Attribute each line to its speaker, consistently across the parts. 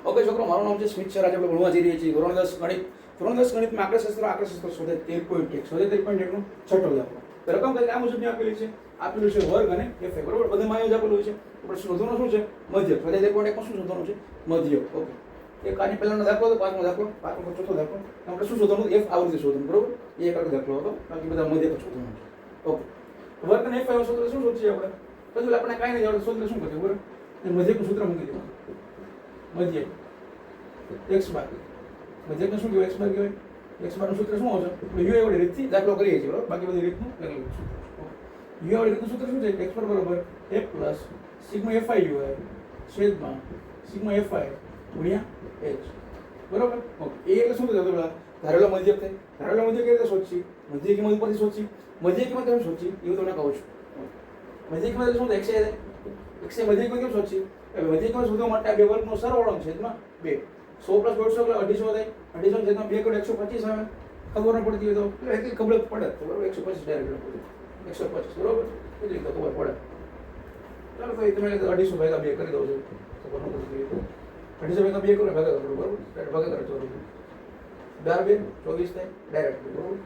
Speaker 1: Okay છોકરો, મારું નામ છે સ્મિત સર. આજે આપણે ભણવા જઈ રહ્યા છીએ ધોરણ 10 ગણિત. ધોરણ 10 ગણિતમાં આંકડાશાસ્ત્ર શોધે 13.1 છઠ્ઠો દાખલો. તો રકમ કઈ આ મુજબની આપેલી છે. આપેલું છે વર્ગ અને એફ. બરોબર, બધામાં જ આપેલું છે. આપણે શોધવાનું શું છે? મધ્ય. સ્વાધ્યાય 13.1 શું શોધવાનું છે? મધ્ય. ઓકે, એક આની પહેલાનો દાખલો હતો, પાંચમો દાખલો, ચોથો દાખલો. આપણે શું શોધવાનું? એફ આ રીતે શોધવાનું. બરોબર, એ એક અલગ દાખલો હતો, બાકી બધા મધ્ય પર શોધવાનું છે. ઓકે, વર્ગ અને એફ સૂત્ર શું શોધીએ આપણે? પછી આપણે કાંઈ નહીં આવડે, સૂત્ર શું કરીએ? બરોબર, મધ્યકનું સૂત્ર મૂકી દેવાનું. મધ્ય x બાર, મધ્યકને શું કહેવાય? x બાર કહેવાય. x બારનું સૂત્ર શું આવશે? યુ એવડી રીતથી દાખલો કરીએ છીએ. બરોબર, બાકી બધી રીતનું લખેલું છે. યુ એવડી રીતનું સૂત્ર શું છે? x બરાબર f plus sigma fi you છેદમાં સિગ્મા fi ગુણ્યા h. બરોબર, ઓકે. એ એટલે શું થયું? ધારેલો મધ્યક થાય. ધારેલો મધ્યક કેવી રીતે શોધશી? મધ્ય કિંમત ઉપરથી શોધશી. મધ્ય કિંમત કેમ શોધશી એવું તમને કહું છું. મધ્ય કિંમત શું થાય? x મધ્ય કિંમત કેમ શોધશી? મધ્ય કિંમત શોધવા માટે આ બે વર્ગનો સરવાળો છેદમાં 2. 100 + 150 એટલે 250 થાય. 250 છેદમાં 2 = 125 આવે. ખબર ન પડતી હોય તો એટલી ખબર પડે. બરોબર, 125 ડાયરેક્ટ લખો. 125. બરોબર, એટલી તો ખબર પડે. ચાલો તો તમે 250 ભાગ્યા 2 કરી દો છો. ખબર ન પડતી હોય તો 250 ભાગ્યા 2 કરો, ભાગા કરો. બરોબર, ભાગા કરો. 12 2 24 થાય ડાયરેક્ટ. બરોબર,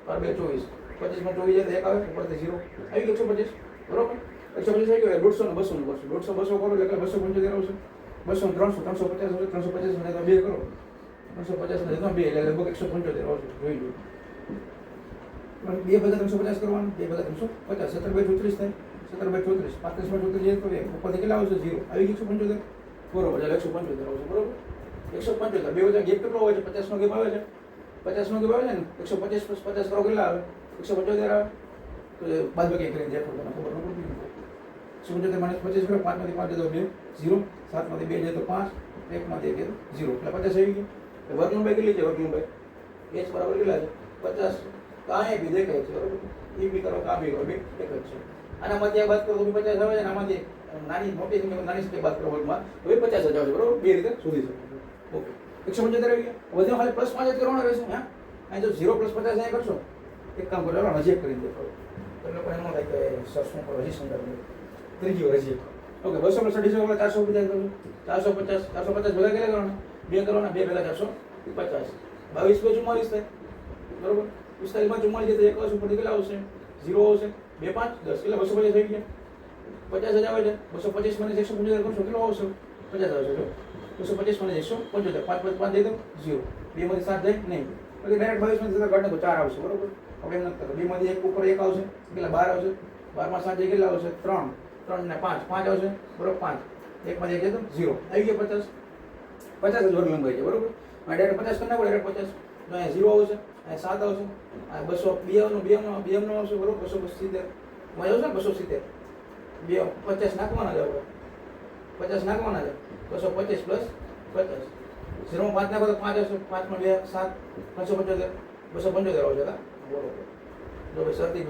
Speaker 1: 12 2 24. 25 માં 24 જાય તો 1 આવે, ઉપરથી 0 આવી ગયો. 125. બરોબર, 125 આવી ગયો. 150 ને 200 નું કરશું. 150 200 કરો એટલે 275 આવશે. 200 300 350 આવશે. 350 ને 2 કરો, 350 ને 2 એટલે લગભગ 175 આવશે. જોઈ લો. 2 ભાગ્યા 350 કરવાનું. 2 ભાગ્યા 350. 17 / 34 થાય. 17 / 34. 35 માં 34 જાય તો ઉપરથી કેટલા આવશે? 0 આવી ગયું. 175. બરોબર, એટલે 175 આવશે. બરોબર, 175. બે વચ્ચે ગેપ કેટલો હોય છે? 50 નો ગેપ આવે છે. 50 નો ગેપ આવે છે ને. 150 + 50 કરો કેટલા આવે? 175 આવે. તો બાદ બાકી કરીને દેખો, તમને ખબર ન પડતી. 175 - 25 કરો. 5 માંથી 5 જાય તો 2 0. 7 માંથી 2 જાય તો 5. 1 માંથી 1 0. એટલે 50 આવી ગયું. વર્ગ લંબાઈ કેટલી છે? વર્ગ લંબાઈ h બરાબર કેટલા છે? 50. તો આ બી દેખાય છે. બરોબર, એ બી કરો, આ બી કરો, બે એક જ છે. આનામાંથી આ બાદ કરો તો 50 આવે છે. આનામાંથી નાની મોટી સંખ્યા નાની સંખ્યા બાદ કરો વર્ગમાં તો 50 જ આવે છે. બરોબર, બે રીતે શોધી શકો. ઓકે, 175 આવી ગયા. વધુ ખાલી +5 જ કરવાનો રહેશે. હા, અહીં જો 0 + 50 અહીંયા કરશો, એક કામ કરો, હજી કરી દો. એટલે કોઈ એમ થાય કે સર શું કરો, હજી સમજાવી ત્રીજી વાર હજી. ઓકે, 200 + 250 450 કરજો. 450 ભેગા કેટલા કરવાના? 2 કરવાના. 2 ભેગા 450. 22 × 44 થાય. બરોબર, 45 માં 44 જાય તો 1 ઉપર કેટલા આવશે? 0 આવશે. 2 5 10 એટલે 250 થઈ ગયા. 50 જ આવે છે. 225 - 175 કરશો કેટલો આવશે? 50 આવશે. જો 225 - 175, 5 + 5 દઈ દો 0. 2 માંથી 7 જાય નહીં. એટલે ડાયરેક્ટ 22 માંથી કાઢો તો 4 આવશે. બરોબર, આપણે એમ નથી કરતા. 2 માંથી 1 ઉપર 1 આવશે. કેટલા? 12 આવશે. 12 માં 7 જાય કેટલા આવશે? 3. 3 ને 5 5 આવશે. બરોબર, 5. 1 માંથી 1 જાય તો 0 આવી ગયા. 50 જ વર્ગ લંબાઈ છે. બરોબર, આ ડાયરેક્ટ 50 કરી નાખો. ડાયરેક્ટ 50. તો અહીંયા 0 આવશે, અહીંયા 7 આવશે, આ 200 નો આવશે. બરોબર, 270 માં આવશે ને 270. 50 નાખવાના જ આપણે. 50 નાખવાના છે. 225 + 50. 0 માં 5 નાખો તો 5 આવશે. 5 માં 2 7 375 275 આવશે. બરોબર, જો ભાઈ શરતી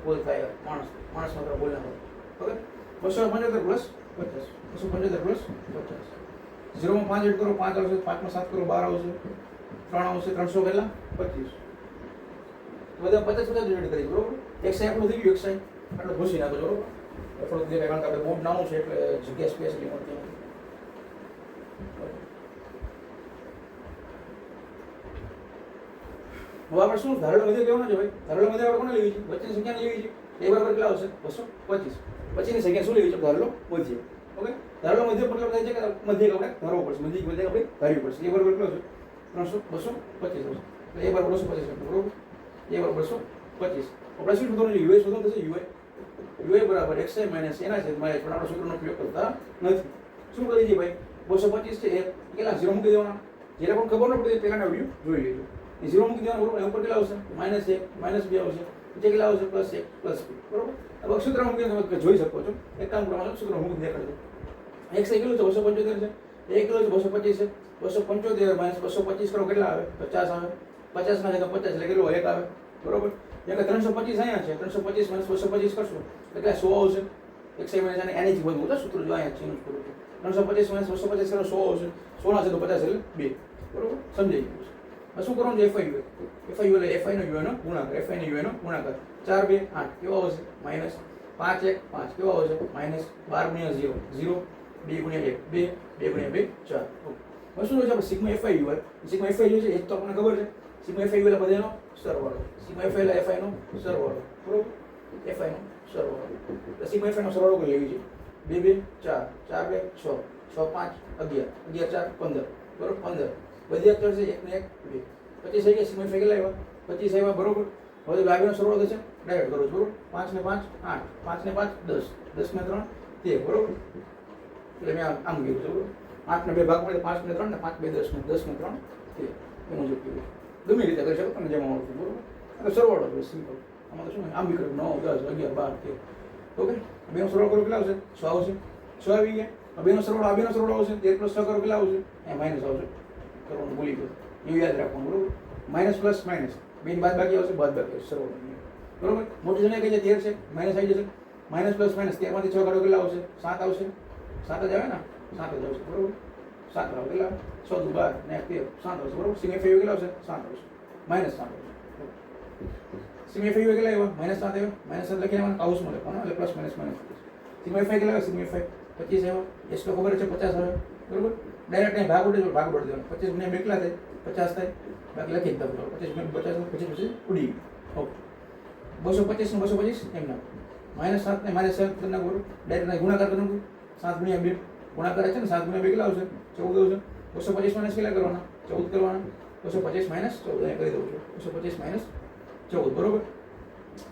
Speaker 1: ભૂલ થાય. માણસ માત્ર બોલ નાખો. ઓકે, 275 + 50. 275 + 50. 0 માં 5 એડ કરો, 5 આવશે. 5 માં 7 કરો, 12 આવશે. 3 આવશે. 300 કેટલા? 25. બધા 50 એડ કરી. બરોબર, 160 આપણું થઈ ગયું. 160 આટલું ઘૂસી નાખો. બરોબર, થોડુંક દેખાય કારણ કે આપણે બોર્ડ નાનું છે એટલે જગ્યા સ્પેસ નહીં મળતી. હવે આપણે શું ધારેલો મધ્ય લેવાનો છે ભાઈ? ધારેલો મધ્ય આપણે કોને લેવી છે? વચ્ચેની સંખ્યાને લેવી છે. એ બરાબર કેટલા આવશે? 225. પછીની સંખ્યા શું લેવી છે? ધારેલો મધ્ય. ઓકે, ધારેલો મધ્ય મતલબ થાય છે કે મધ્ય આપણે ધારવો પડશે. મધ્ય આપણે ધારવી પડશે. એ બરાબર કેટલો છે? 300 225 આવશે. એટલે એ બરાબર 225 બરોબર. એ બરાબર 225. આપણે શું શોધવાનું છે? યુઆઈ શોધવાનું થશે. યુઆઈ બરાબર xi - એના છેદમાં h. પણ આપણે સૂત્રનો ઉપયોગ કરતા નથી. શું કરી છે ભાઈ? 225 છે. એ કેટલા 0 મૂકી દેવાના. જેને પણ ખબર ન પડે પહેલાના વિડીયો જોઈ લેજો. 0 મૂકી દેવાનું. બરોબર, ઉપર કેટલા આવશે? -1 -2 આવશે. નીચે કેટલા આવશે? +1 +2. બરોબર, હવે સૂત્ર મૂકીને તમે જોઈ શકો છો. એક કામ કરવાનું, સૂત્ર મૂકી દેખાડજો. xi કેટલું છે? 275 છે. એ કેટલું છે? 225 છે. 275 - 225 કરો કેટલા આવે? 50 આવે. 50 ના જાય તો 50 એટલે કેટલું? 1 આવે. બરોબર, એટલે 325 અહીંયા છે. 325 - 225 કરશો એટલે 100 આવશે. xi - એની બધું છે સૂત્ર જો અહીંયા છે એનું કરું છું. 325 - 225 કરો 100 આવશે. 100 ના છે તો 50 એટલે 2. બરોબર, સમજાઈ ગયું છે. હવે શું કરવાનું છે? fi એટલે fi નો u નો ગુણાકાર. fi નો u નો ગુણાકાર 4 2 8 કેવો આવશે? -5 1 5 કેવો આવશે? -12 × 0 0. 2 ગુણ્યા 1 2 2 ગુણ્યા 2 4 હવે શું છે આપણે સિગ્મા fi હોય સિગ્મા fi જે છે એ તો આપણને ખબર છે સિગ્મા fi એટલે બધાનો સરવાળો સિગ્મા fi એટલે fi નો સરવાળો બરોબર fi નો સરવાળો તો સિગ્મા fi નો સરવાળો કરી લેવી છે 2 2 4 4 2 6 6 5 11 11 4 15 બરોબર 15 બધી અક્ષર છે 1 ને 1 2 25 થઈ ગયા સિગ્મા fi કેટલા આવ્યા 25 આવ્યા બરોબર હવે બાકીનો સરવાળો થશે ડાયરેક્ટ કરો બરોબર 5 ને 5 8 5 ને 5 10 10 ને 3 13 બરોબર એટલે મેં આમ કીધું બરોબર 8 ને 2 ભાગ પડે 5 ને 3 ને 5 2 10 ને 3 13 એ મુજબ કીધું ગમે રીતે કરી શકો તમને જેમ આવડતું બરોબર આ તો સરવાળો છે સિમ્પલ આમાં તો શું આમ બી કર્યું 9 10 11 12 13 ઓકે બેનો સરવાળો કરો કેટલા આવશે 6 આવશે 6 આવી ગયા બેનો સરવાળો આ બેનો સરવાળો આવશે 13 + 6 કરો કેટલા આવશે એ માઈનસ આવશે કરવાનું ભૂલી ગયો એવું યાદ રાખવાનું બરોબર માઈનસ પ્લસ માઈનસ બેની બાદ બાકી આવશે બાદ બાકી આવશે સરવાળો બરોબર મોટી જગ્યાએ કઈ છે 13 છે માઈનસ આવી જશે માઈનસ પ્લસ માઈનસ 13 માંથી 6 કાઢો કેટલા આવશે 7 આવશે 7 જ આવે ને 7 જ આવશે બરોબર 7 આવે કેટલા 6 દુ 12 ને 13 7 આવશે બરોબર સિગ્મા ફાઈ કેટલા આવશે 7 આવશે માઈનસ 7 આવશે સિગ્મા ફાઈ કેટલા આવ્યા માઈનસ 7 આવ્યા માઈનસ 7 લખી લેવાનું કાઉસમાં લખવાનું એટલે plus minus minus sigma phi કેટલા આવે સિગ્મા ફાઈ 25 આવ્યા એસ તો ખબર છે 50 આવે બરોબર ડાયરેક્ટ અહીં ભાગ ઉડી દેવાનો 25 ગુણ્યા 2 કેટલા થાય 50 થાય બાકી લખી દઉં 25 ગુણ્યા 50 પછી ઉડી ઓકે 225 ને 225 એમ ના -7 ને -7 કરી નાખો ડાયરેક્ટ ગુણાકાર કરી નાખો 7 ગુણ્યા 2 ગુણાકાર છે ને 7 ગુણ્યા 2 કેટલા આવશે 14 આવશે 225 માઈનસ કેટલા કરવાના 14 કરવાના 225 માઈનસ 14 અહીં કરી દઉં છું 225 માઈનસ 14 બરોબર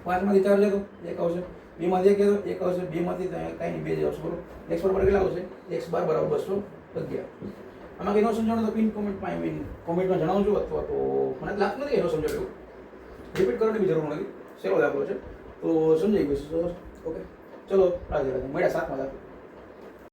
Speaker 1: 5 માંથી 4 લેતો 1 આવશે 2 માંથી 1 લેતો 1 આવશે 2 માંથી કાંઈ નહીં 2 જ આવશે બરોબર x બરાબર કેટલા આવશે x બાર બરાબર 211 આમાં કંઈ ન સમજાણો તો પિન કોમેન્ટમાં જણાવજો અથવા તો મને લાગતું નથી એનો સમજાવ્યો રિપીટ કરવાની બી જરૂર નથી સેલો દાખલો છે તો સમજાઈ ગયું ઓકે ચલો રાધે રાધે મળ્યા 7માં દાખલો